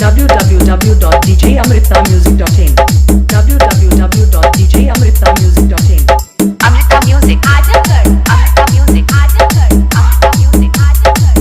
www.djamritamusic.in www.djamritamusic.in Amrita Music Ajagar Amrita Music Ajagar Amrita Music Ajagar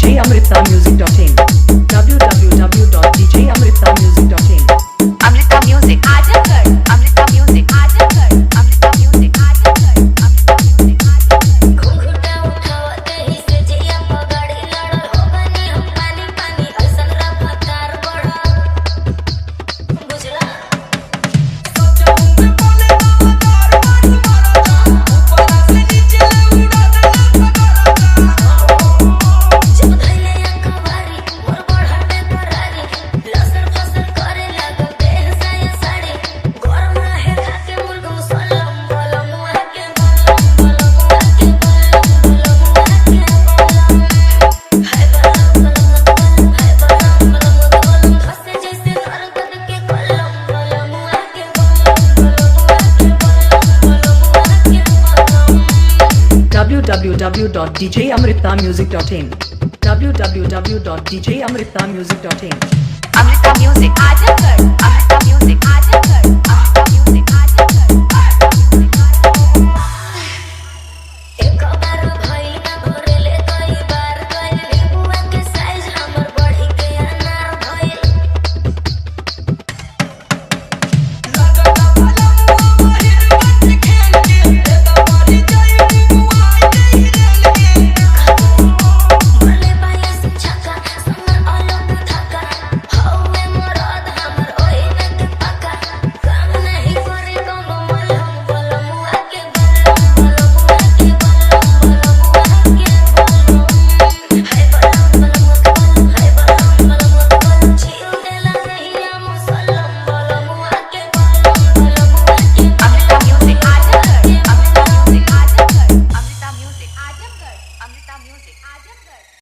www.djamritamusic.in www.djamritamusic.in Amrita Music Ajagar Amrita Music Ajagar Amrita Music Ajagar Amrita Music Ajagar घुंघटा उठावते ही से जिया पगड़ी लड़ल हो बनी हम पानी पानी ऐसन रफ्तार बढ़ा बुझला जब धैले अखबारी मोर बढ़ते करारी लसर फसर करे लागल देह साया साड़ी गरम रहे खाके मुर्गम सलम बलम आके बलम आके बलम आके बलम हाय बलम फंसे जैसे नरकन के कलम बलम आके www.djamritamusic.in www.djamritamusic.in Amrita Music Ajagar Amrita Music Ajagar Amrita Music Ajagar